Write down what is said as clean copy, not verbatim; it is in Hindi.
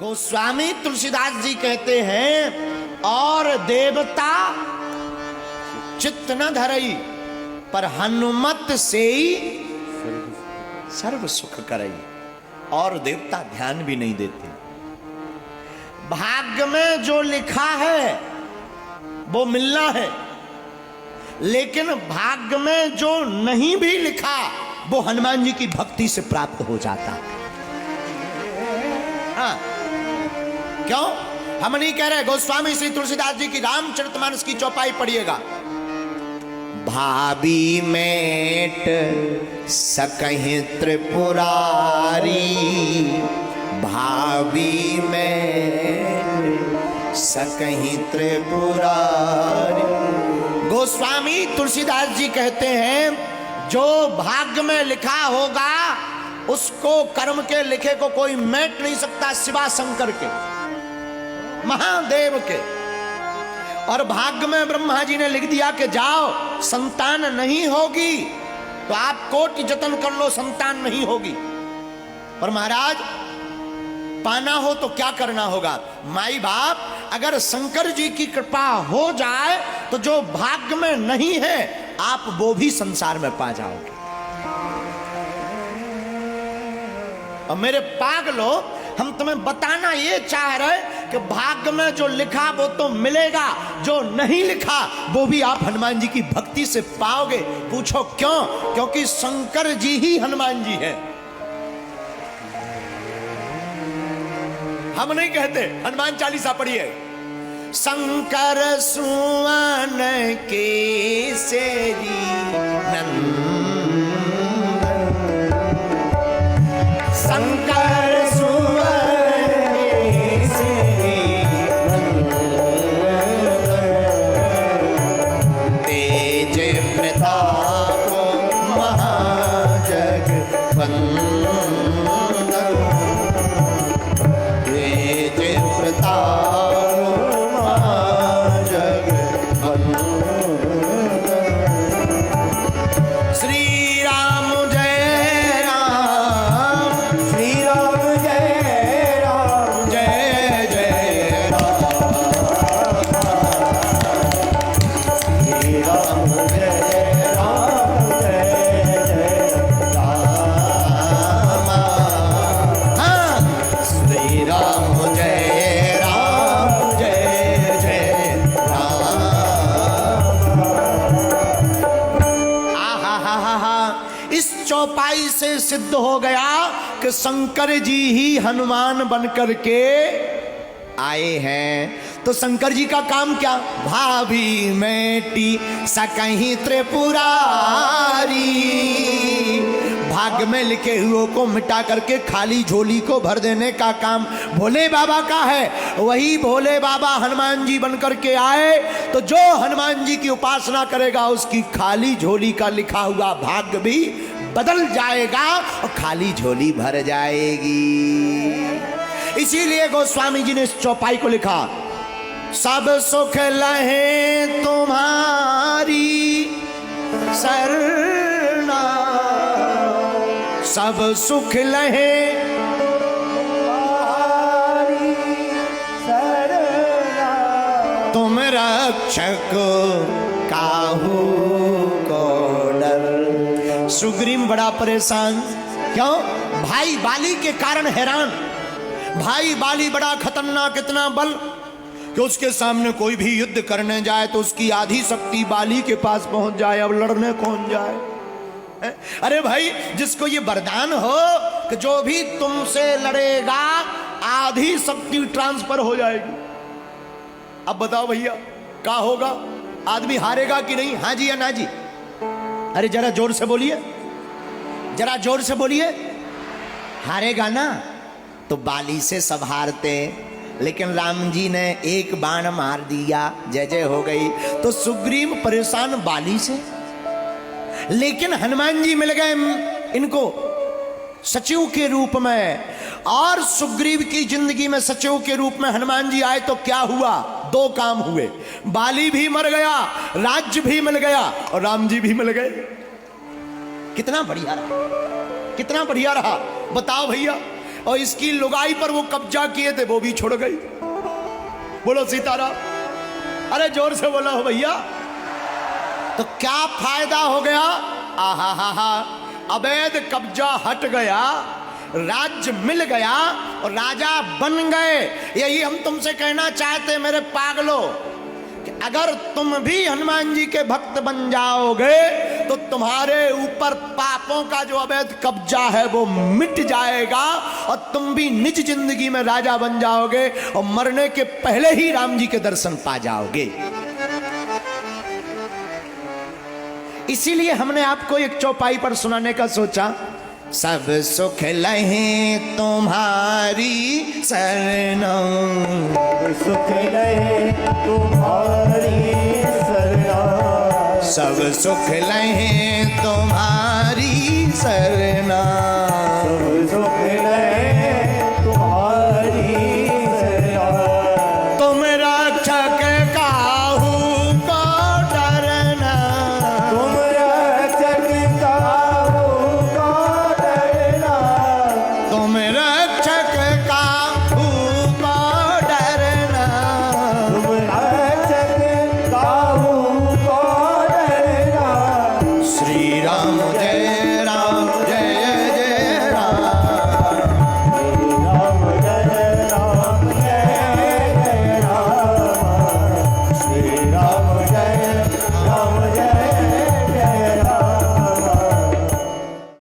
गोस्वामी तुलसीदास जी कहते हैं और देवता चित्त न धरई पर हनुमत से ही सर्व सुख करई। और देवता ध्यान भी नहीं देते। भाग्य में जो लिखा है वो मिलना है, लेकिन भाग्य में जो नहीं भी लिखा वो हनुमान जी की भक्ति से प्राप्त हो जाता है। हाँ, क्यों? हम नहीं कह रहे। गोस्वामी श्री तुलसीदास जी की रामचरितमानस की चौपाई पढ़िएगा। भाभी मेट सकहि त्रिपुरारी, भाभी मेट सकहि त्रिपुरारी। गोस्वामी तुलसीदास जी कहते हैं जो भाग्य में लिखा होगा उसको कर्म के लिखे को कोई मेट नहीं सकता सिवा शंकर के, महादेव के। और भाग्य में ब्रह्मा जी ने लिख दिया कि जाओ संतान नहीं होगी तो आप कोटि जतन कर लो, संतान नहीं होगी। और महाराज पाना हो तो क्या करना होगा? माई बाप अगर शंकर जी की कृपा हो जाए तो जो भाग्य में नहीं है आप वो भी संसार में पा जाओगे। और मेरे पागलो, हम तुम्हें बताना ये चाह रहे कि भाग्य में जो लिखा वो तो मिलेगा, जो नहीं लिखा वो भी आप हनुमान जी की भक्ति से पाओगे। पूछो क्यों? क्योंकि शंकर जी ही हनुमान जी हैं। हम नहीं कहते। हनुमान चालीसा पढ़िए। शंकर सुवन केसरी नंदन, शंकर चौपाई से सिद्ध हो गया कि शंकर जी ही हनुमान बनकर के आए हैं। तो शंकर जी का काम क्या? भाभी मेटी सकहि त्रिपुरारी, भाग्य में लिखे हुए को मिटा करके खाली झोली को भर देने का काम भोले बाबा का है। वही भोले बाबा हनुमान जी बनकर के आए तो जो हनुमान जी की उपासना करेगा उसकी खाली झोली का लिखा हुआ भाग्य भी बदल जाएगा और खाली झोली भर जाएगी। इसीलिए गोस्वामी जी ने इस चौपाई को लिखा। सब सुख लहे तुम्हारी सरना, सब सुख लहे तुम्हारी सरना, तुम रक्षक काहू को डर। सुग्रीव बड़ा परेशान। क्यों? भाई बाली के कारण हैरान। भाई बाली बड़ा खतरनाक, इतना बल कि उसके सामने कोई भी युद्ध करने जाए तो उसकी आधी शक्ति बाली के पास पहुंच जाए। अब लड़ने कौन जाए? अरे भाई, जिसको ये वरदान हो कि जो भी तुमसे लड़ेगा आधी शक्ति ट्रांसफर हो जाएगी। अब बताओ भैया क्या होगा? आदमी हारेगा कि नहीं? हाँ जी या ना जी? अरे जरा जोर से बोलिए, जरा जोर से बोलिए। हारेगा ना? तो बाली से सब हारते, लेकिन राम जी ने एक बाण मार दिया, जय जय हो गई। तो सुग्रीव परेशान बाली से, लेकिन हनुमान जी मिल गए इनको सचिव के रूप में। और सुग्रीव की जिंदगी में सचिव के रूप में हनुमान जी आए तो क्या हुआ? दो काम हुए। बाली भी मर गया, राज्य भी मिल गया और राम जी भी मिल गए। कितना बढ़िया रहा, कितना बढ़िया रहा। बताओ भैया, और इसकी लुगाई पर वो कब्जा किए थे, वो भी छोड़ गई। बोलो सीताराम, अरे जोर से बोला हो भैया। तो क्या फायदा हो गया? आहा हा हा, अवैध कब्जा हट गया, राज्य मिल गया और राजा बन गए। यही हम तुमसे कहना चाहते मेरे पागलों, कि अगर तुम भी हनुमान जी के भक्त बन जाओगे तो तुम्हारे ऊपर पापों का जो अवैध कब्जा है वो मिट जाएगा और तुम भी निज जिंदगी में राजा बन जाओगे और मरने के पहले ही राम जी के दर्शन पा जाओगे। इसीलिए हमने आपको एक चौपाई पर सुनाने का सोचा। सब सुख लहे तुम्हारी शरणं, सुख लहे तुम्हारी शरणं, सब सुख लहे तुम्हारी शरणं।